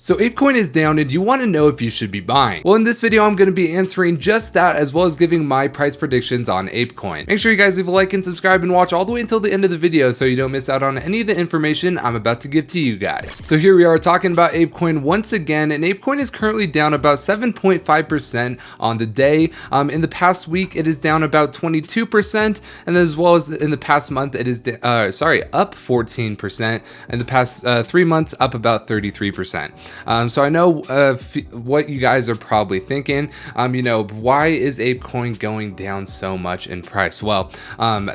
So Ape Coin is down and you want to know if you should be buying. Well, in this video, I'm going to be answering just that, as well as giving my price predictions on Ape Coin. Make sure you guys leave a like and subscribe and watch all the way until the end of the video so you don't miss out on any of the information I'm about to give to you guys. So here we are talking about Ape Coin once again, and Ape Coin is currently down about 7.5% on the day. In the past week, it is down about 22%, and as well as in the past month, it is up 14%. In the past 3 months, up about 33%. So I know what you guys are probably thinking, why is Ape Coin going down so much in price? Well,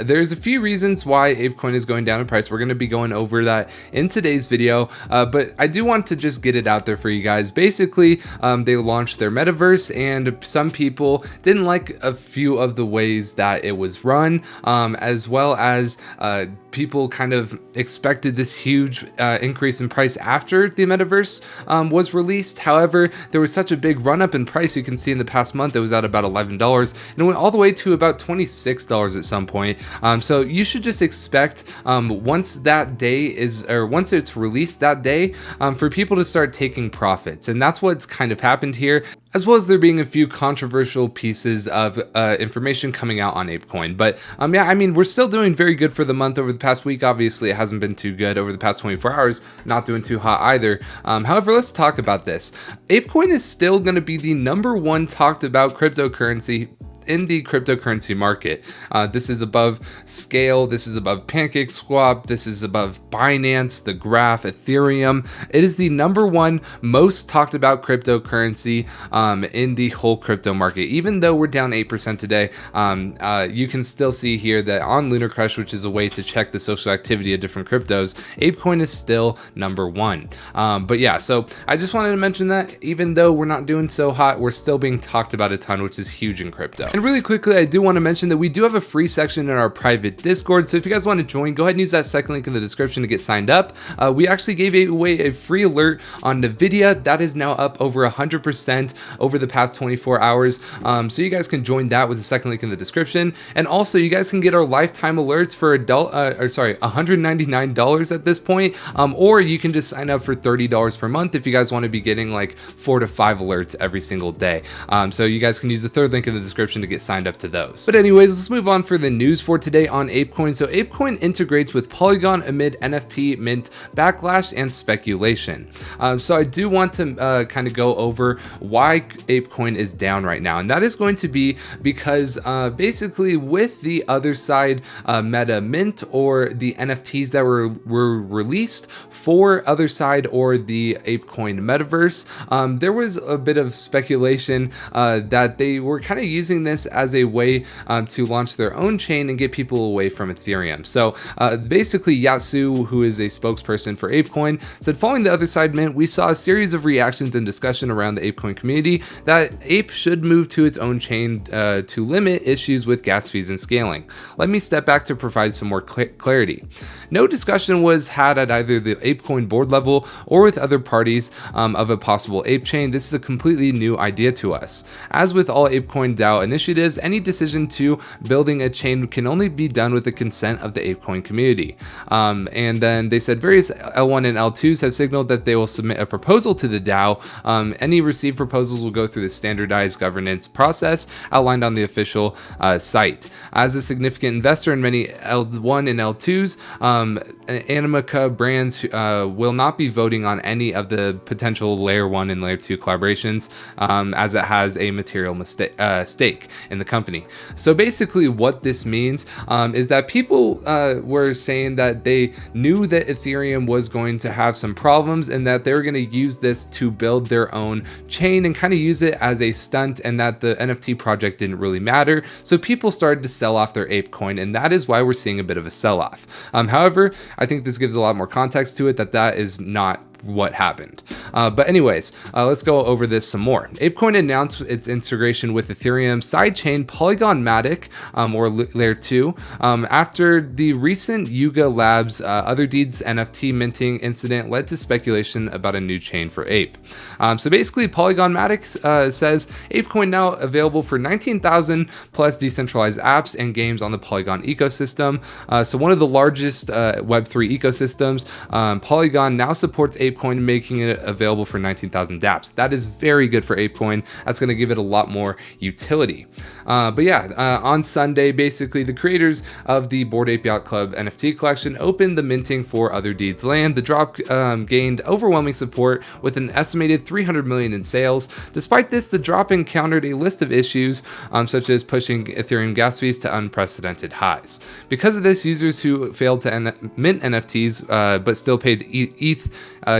there's a few reasons why Ape Coin is going down in price. We're going to be going over that in today's video, but I do want to just get it out there for you guys. Basically, they launched their metaverse, and some people didn't like a few of the ways that it was run, as well as people kind of expected this huge increase in price after the metaverse was released. However, there was such a big run up in price. You can see in the past month it was at about $11 and it went all the way to about $26 at some point. So you should just expect once it's released that day, for people to start taking profits, and that's what's kind of happened here, as well as there being a few controversial pieces of information coming out on Ape Coin. But we're still doing very good for the month. Over the past week, obviously it hasn't been too good. Over the past 24 hours, not doing too hot either. However, let's talk about this. Ape Coin is still going to be the #1 talked about cryptocurrency in the cryptocurrency market. This is above Scale, this is above PancakeSwap, this is above Binance, the Graph, Ethereum. It is the #1 most talked about cryptocurrency in the whole crypto market. Even though we're down 8% today, you can still see here that on Lunar Crush, which is a way to check the social activity of different cryptos, Ape Coin is still #1. But yeah, so I just wanted to mention that even though we're not doing so hot, we're still being talked about a ton, which is huge in crypto. And really quickly, I do want to mention that we do have a free section in our private Discord. So if you guys want to join, go ahead and use that second link in the description to get signed up. We actually gave away a free alert on NVIDIA. That is now up over 100% over the past 24 hours. So you guys can join that with the second link in the description. And also you guys can get our lifetime alerts for $199 at this point. Or you can just sign up for $30 per month if you guys want to be getting like 4 to 5 alerts every single day. So you guys can use the third link in the description to get signed up to those. But anyways, let's move on for the news for today on Ape Coin. So Ape Coin integrates with Polygon amid NFT mint backlash and speculation. So I do want to kind of go over why Ape Coin is down right now, and that is going to be because basically with the other side meta mint, or the NFTs that were released for other side or the Ape Coin metaverse, there was a bit of speculation that they were kind of using this as a way to launch their own chain and get people away from Ethereum. So basically Yatsu, who is a spokesperson for Ape Coin, said following the other side mint, we saw a series of reactions and discussion around the Ape Coin community that Ape should move to its own chain to limit issues with gas fees and scaling. Let me step back to provide some more clarity. No discussion was had at either the Ape Coin board level or with other parties of a possible Ape chain. This is a completely new idea to us. As with all Ape Coin DAO initiatives, any decision to building a chain can only be done with the consent of the Ape Coin community. And then they said various L1 and L2s have signaled that they will submit a proposal to the DAO. Any received proposals will go through the standardized governance process outlined on the official site. As a significant investor in many L1 and L2s, Animica brands will not be voting on any of the potential layer 1 and layer 2 collaborations, as it has a material stake in the company. So basically what this means is that people were saying that they knew that Ethereum was going to have some problems and that they were going to use this to build their own chain and kind of use it as a stunt, and that the NFT project didn't really matter. So people started to sell off their Ape Coin, and that is why we're seeing a bit of a sell-off. However, I think this gives a lot more context to it, that is not what happened. But anyways, let's go over this some more. Ape Coin announced its integration with Ethereum sidechain Polygon Matic, or Layer 2, after the recent Yuga Labs Other Deeds NFT minting incident led to speculation about a new chain for Ape. So basically, Polygon Matic says Ape Coin now available for 19,000 plus decentralized apps and games on the Polygon ecosystem. So one of the largest Web3 ecosystems, Polygon now supports Ape Ape Coin, making it available for 19,000 dApps. That is very good for Ape Coin. That's going to give it a lot more utility. But yeah, on Sunday, basically the creators of the Bored Ape Yacht Club NFT collection opened the minting for Other Deeds Land. The drop gained overwhelming support with an estimated 300 million in sales. Despite this, the drop encountered a list of issues, such as pushing Ethereum gas fees to unprecedented highs. Because of this, users who failed to mint NFTs but still paid ETH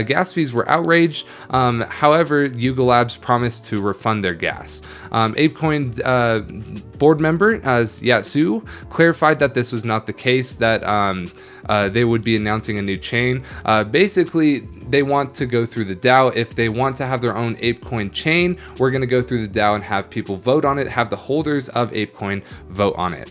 gas fees were outraged. However, Yuga Labs promised to refund their gas. ApeCoin board member Yatsu clarified that this was not the case, that they would be announcing a new chain. Basically, they want to go through the DAO. If they want to have their own ApeCoin chain, we're going to go through the DAO and have people vote on it, have the holders of ApeCoin vote on it.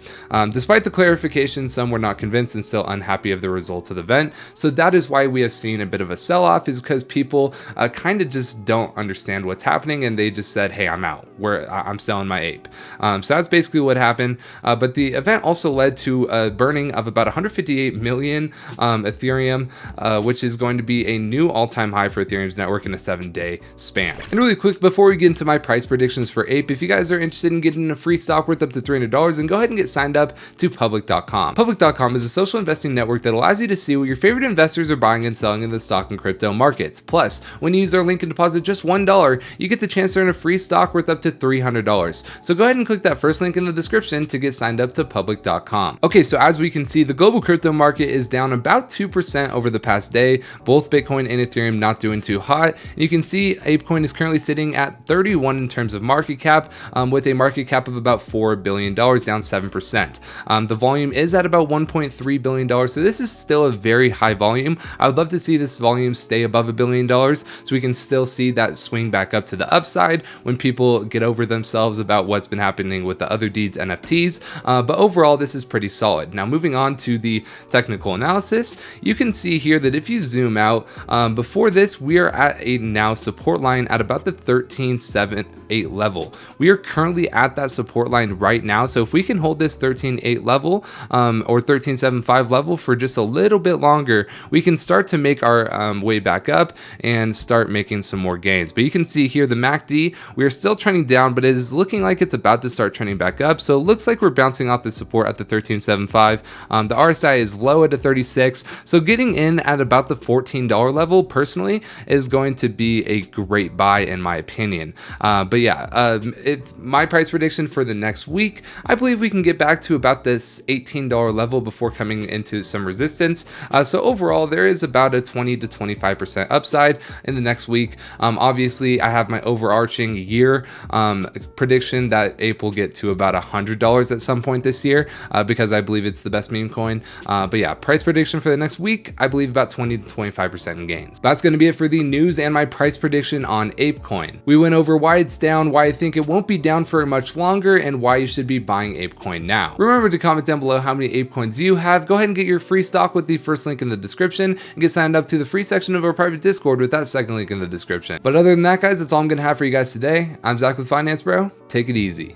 Despite the clarification, some were not convinced and still unhappy of the results of the event. So that is why we have seen a bit of a sell-off, is because people kind of just don't understand what's happening, and they just said, hey, I'm out. I'm selling my ape. So that's basically what happened. But the event also led to a burning of about 158 million Ethereum, which is going to be a new all-time high for Ethereum's network in a 7-day span. And really quick, before we get into my price predictions for Ape, if you guys are interested in getting a free stock worth up to $300, then go ahead and get signed up to public.com. Public.com is a social investing network that allows you to see what your favorite investors are buying and selling in the stock and crypto markets. Plus, when you use our link and deposit just $1, you get the chance to earn a free stock worth up to $300. So go ahead and click that first link in the description to get signed up to public.com. Okay, so as we can see, the global crypto market is down about 2% over the past day. Both Bitcoin and Ethereum not doing too hot. And you can see ApeCoin is currently sitting at 31 in terms of market cap, with a market cap of about $4 billion, down 7%. The volume is at about $1.3 billion, so this is still a very high volume. I would love to see this volume stay above $1 billion so we can still see that swing back up to the upside when people get over themselves about what's been happening with the Other Deeds NFTs. But overall, this is pretty solid. Now, moving on to the technical analysis, you can see here that if you zoom out, before this, we are at a now support line at about the 13.78 level. We are currently at that support line right now. So if we can hold this 13.8 level or 13.75 level for just a little bit longer, we can start to make our way back up and start making some more gains. But you can see here the MACD, we are still trending down, but it is looking like it's about to start trending back up. So it looks like we're bouncing off the support at the 13.75. The RSI is low at a 36. So getting in at about the $14 level personally is going to be a great buy in my opinion. But yeah, my price prediction for the next week, I believe we can get back to about this $18 level before coming into some resistance. So overall, there is about a 20 to 25% upside in the next week. Obviously, I have my overarching year prediction that Ape will get to about $100 at some point this year, because I believe it's the best meme coin. But yeah, price prediction for the next week, I believe about 20 to 25% in gains. That's going to be it for the news and my price prediction on ApeCoin. We went over why it's down, why I think it won't be down for much longer, and why you should be buying ApeCoin now. Remember to comment down below how many ApeCoins you have. Go ahead and get your free stock with the first link in the description and get signed up to the free section of our private Discord with that second link in the description. But other than that, guys, that's all I'm going to have for you guys today. I'm Zach with Finance Bro. Take it easy.